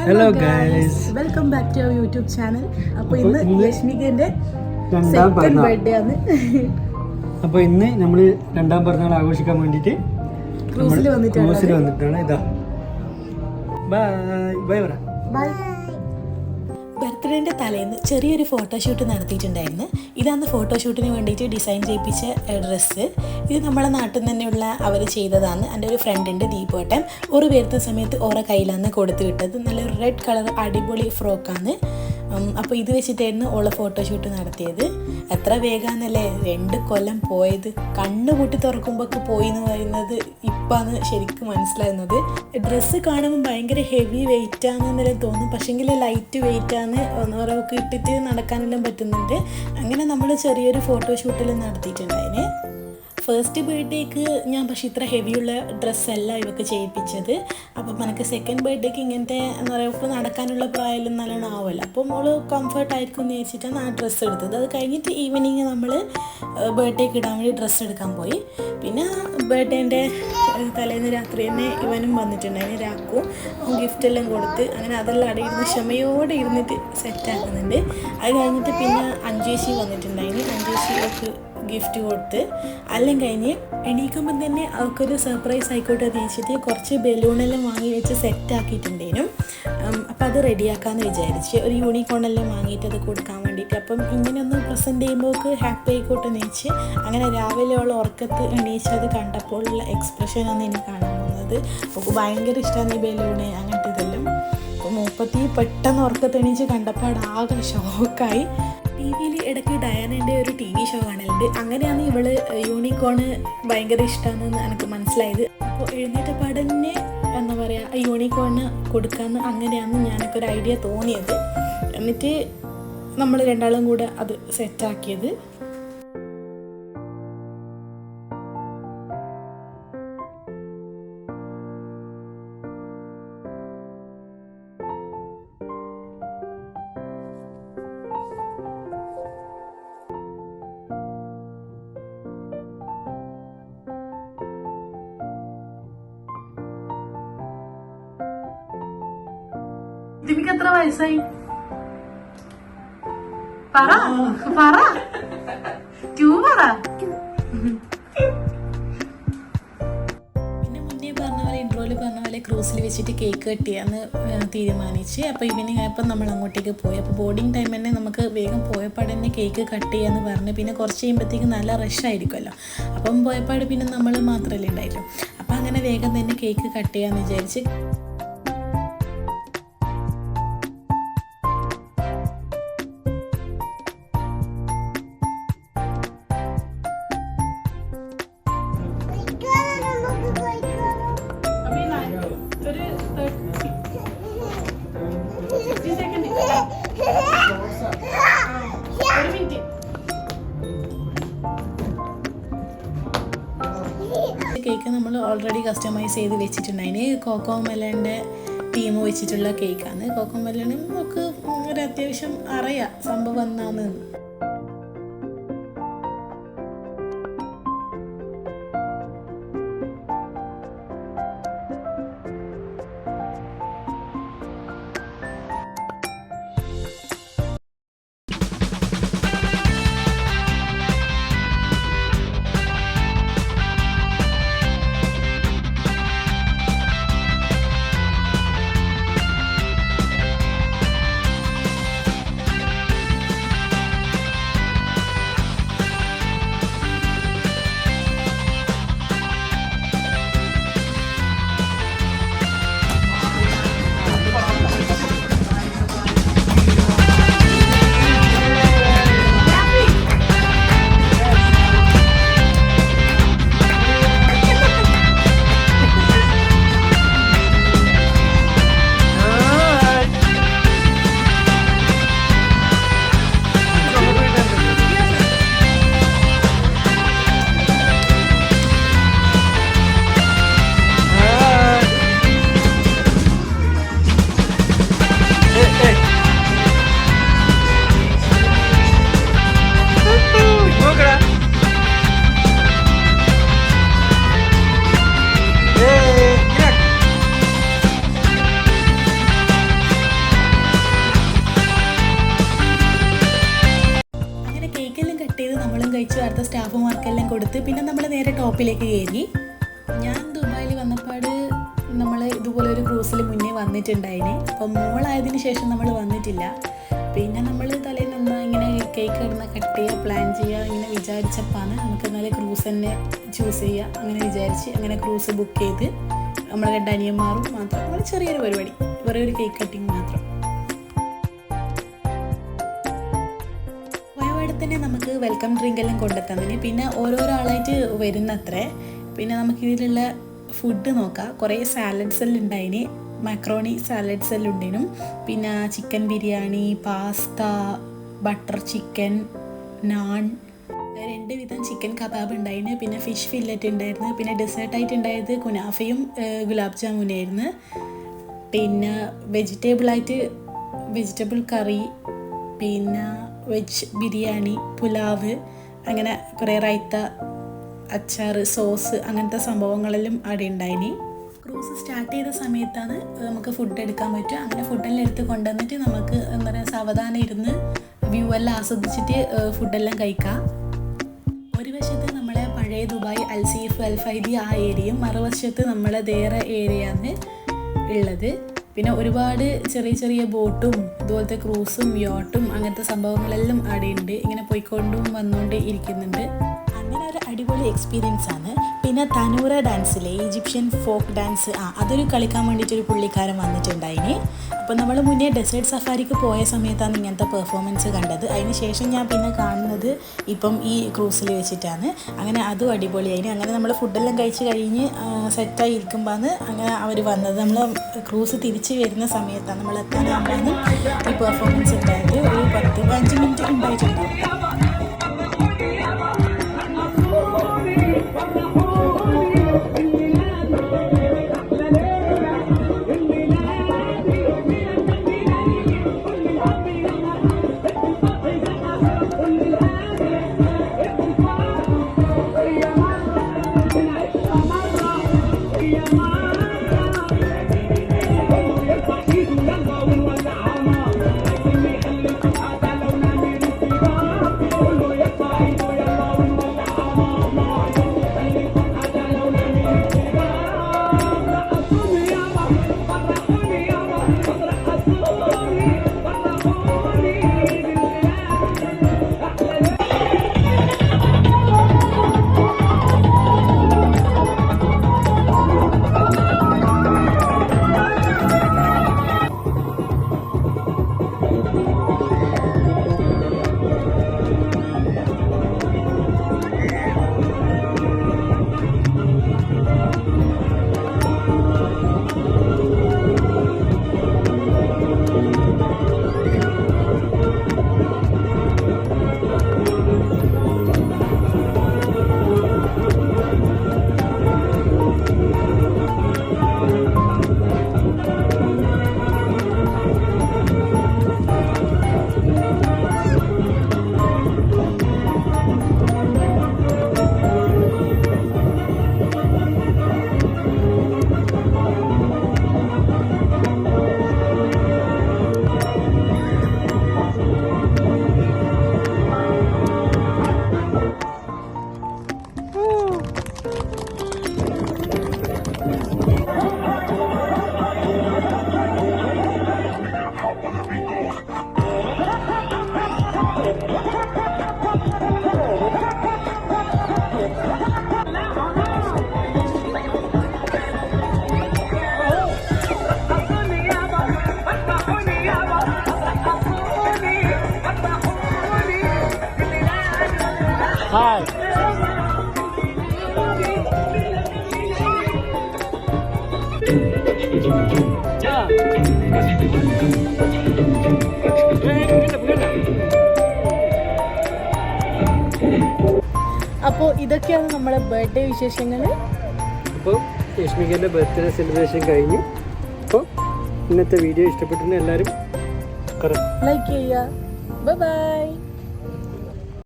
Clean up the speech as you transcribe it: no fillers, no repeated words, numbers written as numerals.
Hello guys, welcome back to our YouTube channel. അപ്പോൾ ഇന്ന് ലക്ഷ്മികന്റെ second birthday ആണ്. അപ്പോൾ ഇന്ന് നമ്മൾ രണ്ടാം പിറന്നാൾ ആഘോഷിക്കാൻ വേണ്ടിയിട്ട് ക്രൂസിൽ വന്നിട്ടാണ്. ഇതാ ബൈ ബൈ പറ. ബൈ. ബർത്ത്ഡേൻ്റെ തലേന്ന് ചെറിയൊരു ഫോട്ടോഷൂട്ട് നടത്തിയിട്ടുണ്ടായിരുന്നു. ഇതാണ് ഫോട്ടോഷൂട്ടിന് വേണ്ടിയിട്ട് ഡിസൈൻ ചെയ്യിപ്പിച്ച ഡ്രസ്സ്. ഇത് നമ്മളെ നാട്ടിൽ തന്നെയുള്ള അവർ ചെയ്തതാണ്. എൻ്റെ ഒരു ഫ്രണ്ടുണ്ട് ദീപോട്ടൻ, ഒരു വരുന്ന സമയത്ത് ഓരോ കയ്യിലാണ് കൊടുത്തു വിട്ടത്. നല്ലൊരു റെഡ് കളർ അടിപൊളി ഫ്രോക്കാണ്. അപ്പോൾ ഇത് വെച്ചിട്ടായിരുന്നു ഓളെ ഫോട്ടോഷൂട്ട് നടത്തിയത്. എത്ര വേഗമാണെന്നല്ലേ 2 കൊല്ലം പോയത്. കണ്ണ് പൂട്ടി തുറക്കുമ്പോഴൊക്കെ പോയി എന്ന് പറയുന്നത് ഇപ്പാണ് ശരിക്കും മനസ്സിലാകുന്നത്. ഡ്രസ്സ് കാണുമ്പോൾ ഭയങ്കര ഹെവി വെയിറ്റ് ആണെന്നെല്ലാം തോന്നും, പക്ഷേങ്കിൽ ലൈറ്റ് വെയിറ്റ് ആണ്. ഓരോക്കെ ഇട്ടിട്ട് നടക്കാനെല്ലാം പറ്റുന്നുണ്ട്. അങ്ങനെ നമ്മൾ ചെറിയൊരു ഫോട്ടോഷൂട്ടെല്ലാം നടത്തിയിട്ടുണ്ടായിന്. ഫസ്റ്റ് ബർത്ത്ഡേക്ക് ഞാൻ പക്ഷേ ഇത്ര ഹെവിയുള്ള ഡ്രസ്സല്ല ഇവർക്ക് ചെയ്യിപ്പിച്ചത്. അപ്പം എനിക്ക് സെക്കൻഡ് ബർത്ത്ഡേക്ക് ഇങ്ങനത്തെ എന്താ പറയുക, ഇപ്പോൾ നടക്കാനുള്ള പ്രായം നല്ലോണം ആവുമല്ലോ. അപ്പോൾ മോള് കംഫർട്ടായിരിക്കും എന്ന് വെച്ചിട്ടാണ് ആ ഡ്രസ്സ് എടുത്തത്. അത് കഴിഞ്ഞിട്ട് ഈവനിങ് നമ്മൾ ബർത്ത്ഡേക്ക് ഇടാൻ വേണ്ടി ഡ്രസ്സ് എടുക്കാൻ പോയി. പിന്നെ ബർത്ത്ഡേൻ്റെ തലേന്ന് രാത്രി തന്നെ ഇവനും വന്നിട്ടുണ്ടായിരുന്നു, രാക്കും. ഗിഫ്റ്റെല്ലാം കൊടുത്ത് അങ്ങനെ അതെല്ലാം അടയിരുന്ന് ക്ഷമയോടെ ഇരുന്നിട്ട് സെറ്റാക്കുന്നുണ്ട്. അത് കഴിഞ്ഞിട്ട് പിന്നെ അഞ്ചേശി വന്നിട്ടുണ്ടായിരുന്നു. അഞ്ചേശിക്ക് ഗിഫ്റ്റ് കൊടുത്ത് എല്ലാം കഴിഞ്ഞ് എണീക്കുമ്പം തന്നെ അവർക്കൊരു സർപ്രൈസ് ആയിക്കോട്ടെ എന്ന് വെച്ചിട്ട് കുറച്ച് ബലൂണെല്ലാം വാങ്ങി വെച്ച് സെറ്റാക്കിയിട്ടുണ്ടേനും. അപ്പം അത് റെഡിയാക്കാമെന്ന് വിചാരിച്ച് ഒരു യൂണിക്കോണെല്ലാം വാങ്ങിയിട്ട് അത് കൊടുക്കാൻ വേണ്ടിയിട്ട്. അപ്പം ഇങ്ങനെയൊന്ന് പ്രസൻറ്റ് ചെയ്യുമ്പോൾ ഹാപ്പി ആയിക്കോട്ടെ എന്ന് വെച്ച് അങ്ങനെ രാവിലെ ഉള്ള ഉറക്കത്ത് എണീച്ചത് കണ്ടപ്പോഴുള്ള എക്സ്പ്രഷനാണ് എനിക്ക് കാണാൻ പോകുന്നത്. അപ്പോൾ ഭയങ്കര ഇഷ്ടമാണ് ഈ ബലൂണ് അങ്ങനത്തെ ഇതെല്ലാം. അപ്പോൾ 30 പെട്ടെന്ന് ഉറക്കത്ത് എണീച്ച് കണ്ടപ്പോൾ ആകെ ഷോക്കായി. ടി വിയിൽ ഇടയ്ക്ക് ഡയാനയുടെ ഒരു TV ഷോ കാണലുണ്ട്. അങ്ങനെയാണ് ഇവള് യൂണിക്കോണ് ഭയങ്കര ഇഷ്ടമാണെന്ന് എനിക്ക് മനസ്സിലായത്. അപ്പോൾ എഴുന്നേറ്റ പാടന്നെ എന്താ പറയുക, യൂണിക്കോണ് കൊടുക്കാമെന്ന് അങ്ങനെയാണ് ഞാനൊക്കെ ഒരു ഐഡിയ തോന്നിയത്. എന്നിട്ട് നമ്മൾ രണ്ടാളും കൂടെ അത് സെറ്റാക്കിയത്. ഇതിമിക്ക് എത്ര വയസ്സായി? പറ പറ 2 പറ. പിന്നെ മുന്നേ പറഞ്ഞ പോലെ ഇൻട്രോയിൽ പറഞ്ഞ പോലെ ക്രൂസിൽ വെച്ചിട്ട് കേക്ക് കട്ട് ചെയ്യാമെന്ന് തീരുമാനിച്ച്. അപ്പോൾ ഈവനിങ് ആയപ്പോൾ നമ്മൾ അങ്ങോട്ടേക്ക് പോയി. അപ്പോൾ ബോർഡിങ് ടൈം തന്നെ നമുക്ക് വേഗം പോയപ്പാട് തന്നെ കേക്ക് കട്ട് ചെയ്യാമെന്ന് പറഞ്ഞ് പിന്നെ കുറച്ച് കഴിയുമ്പോഴത്തേക്ക് നല്ല റഷ് ആയിരിക്കുമല്ലോ. അപ്പം പോയപ്പാട് പിന്നെ നമ്മൾ മാത്രമല്ലേ ഉണ്ടായിട്ടുള്ളൂ. അപ്പോൾ അങ്ങനെ വേഗം തന്നെ കേക്ക് കട്ട് ചെയ്യാമെന്ന് വിചാരിച്ച് കേക്ക് നമ്മൾ ഓൾറെഡി കസ്റ്റമൈസ് ചെയ്ത് വെച്ചിട്ടുണ്ടായിന്. കോക്കോ മെലൻ്റെ ടീം വെച്ചിട്ടുള്ള കേക്കാണ്. കോക്കോ മെലനും നമുക്ക് ഒരു അത്യാവശ്യം അറിയാം സംഭവം എന്നാന്ന്. അവിടുത്തെ സ്റ്റാഫുമാർക്കെല്ലാം കൊടുത്ത് പിന്നെ നമ്മൾ നേരെ ടോപ്പിലേക്ക് കയറി. ഞാൻ ദുബായിൽ വന്നപ്പാട് നമ്മൾ ഇതുപോലെ ഒരു ക്രൂസിൽ മുന്നേ വന്നിട്ടുണ്ടായിന്. അപ്പം മോളായതിന് ശേഷം നമ്മൾ വന്നിട്ടില്ല. പിന്നെ നമ്മൾ തലേന്ന് ഇങ്ങനെ കേക്ക് ഇടുന്ന കട്ട് ചെയ്യുക, പ്ലാൻ ചെയ്യുക, ഇങ്ങനെ വിചാരിച്ചപ്പോഴാണ് നമുക്ക് എന്നാലും ക്രൂസ് തന്നെ ചൂസ് ചെയ്യുക. അങ്ങനെ വിചാരിച്ച് അങ്ങനെ ക്രൂസ് ബുക്ക് ചെയ്ത് നമ്മളെ 2 അനിയന്മാരും മാത്രം, നമ്മൾ ചെറിയൊരു പരിപാടി, വേറെ ഒരു കേക്ക് കട്ടിങ് മാത്രം. പോയപാടെ തന്നെ നമുക്ക് വെൽക്കം ഡ്രിങ്ക് എല്ലാം കൊണ്ടുത്തന്നതിന്. പിന്നെ ഓരോരാളായിട്ട് വരുന്നത്രേ. പിന്നെ നമുക്കിതിലുള്ള ഫുഡ് നോക്കാം. കുറേ സാലഡ്സ് എല്ലാം ഉണ്ടായിന്. മക്രോണി സാലഡ്സ് എല്ലാം ഉണ്ടേനും. പിന്നെ chicken biryani, pasta, butter chicken, naan, 2 വിധം ചിക്കൻ കബാബ് ഉണ്ടായിരുന്നു. പിന്നെ ഫിഷ് ഫില്ലറ്റ് ഉണ്ടായിരുന്നു. പിന്നെ ഡെസേർട്ടായിട്ട് ഉണ്ടായത് കുനാഫയും ഗുലാബ് ജാമുനായിരുന്നു. പിന്നെ വെജിറ്റബിൾ കറി, പിന്നെ വെജ് ബിരിയാണി, പുലാവ്, അങ്ങനെ കുറേ റൈത്ത, അച്ചാർ, സോസ്, അങ്ങനത്തെ സംഭവങ്ങളെല്ലാം അവിടെ ഉണ്ടായിനി. ക്രൂസ് സ്റ്റാർട്ട് ചെയ്ത സമയത്താണ് നമുക്ക് ഫുഡ് എടുക്കാൻ പറ്റുക. അങ്ങനെ ഫുഡെല്ലാം എടുത്ത് കൊണ്ടുവന്നിട്ട് നമുക്ക് എന്താ പറയുക സാവധാനം ഇരുന്ന് വ്യൂ എല്ലാം ആസ്വദിച്ചിട്ട് ഫുഡെല്ലാം കഴിക്കാം. ഒരു വശത്ത് നമ്മളെ പഴയ ദുബായ് അൽസീഫ്, അൽഫൈദി ആ ഏരിയയും മറുവശത്ത് നമ്മളെ വേറെ ഏരിയയാണ് ഉള്ളത്. പിന്നെ ഒരുപാട് ചെറിയ ചെറിയ ബോട്ടും ഇതുപോലത്തെ ക്രൂസും യോട്ടും അങ്ങനത്തെ സംഭവങ്ങളെല്ലാം അവിടെ ഉണ്ട്. ഇങ്ങനെ പോയിക്കൊണ്ടും വന്നുകൊണ്ട് ഇരിക്കുന്നുണ്ട്. അങ്ങനെ ഒരു അടിപൊളി എക്സ്പീരിയൻസ് ആണ്. പിന്നെ തനൂറ ഡാൻസിലെ ഈജിപ്ഷ്യൻ ഫോക്ക് ഡാൻസ്, അതൊരു കളിക്കാൻ വേണ്ടിയിട്ടൊരു പുള്ളിക്കാരൻ വന്നിട്ടുണ്ടായിന്. അപ്പോൾ നമ്മൾ മുന്നേ ഡെസേർട്ട് സഫാരിക്ക് പോയ സമയത്താണ് ഇങ്ങനത്തെ പെർഫോമൻസ് കണ്ടത്. അതിന് ശേഷം ഞാൻ പിന്നെ കാണുന്നത് ഇപ്പം ഈ ക്രൂസിൽ വെച്ചിട്ടാണ്. അങ്ങനെ അതും അടിപൊളിയായിന്. അങ്ങനെ നമ്മൾ ഫുഡെല്ലാം കഴിച്ച് കഴിഞ്ഞ് സെറ്റായി ഇരിക്കുമ്പോഴാണ് അങ്ങനെ അവർ വന്നത്. നമ്മൾ ക്രൂസ് തിരിച്ച് വരുന്ന സമയത്താണ്, നമ്മൾ എത്താനാകുമ്പോഴാണ് ഈ പെർഫോമൻസ് ഉണ്ടായത്. ഒരു 10-15 മിനിറ്റ് ഉണ്ടായിട്ടുണ്ടാവും. Hi. അപ്പോൾ ഇതൊക്കെയാണ് നമ്മളെ ബർത്ത്ഡേ വിശേഷങ്ങൾ. അപ്പോൾ യശ്മികൻ്റെ ബർത്ത്ഡേ സെലിബ്രേഷൻ കഴിഞ്ഞു. അപ്പോൾ ഇന്നത്തെ വീഡിയോ ഇഷ്ടപ്പെട്ടിട്ടുണ്ടെങ്കിൽ എല്ലാവരും ലൈക്ക് ചെയ്യുക. Bye bye.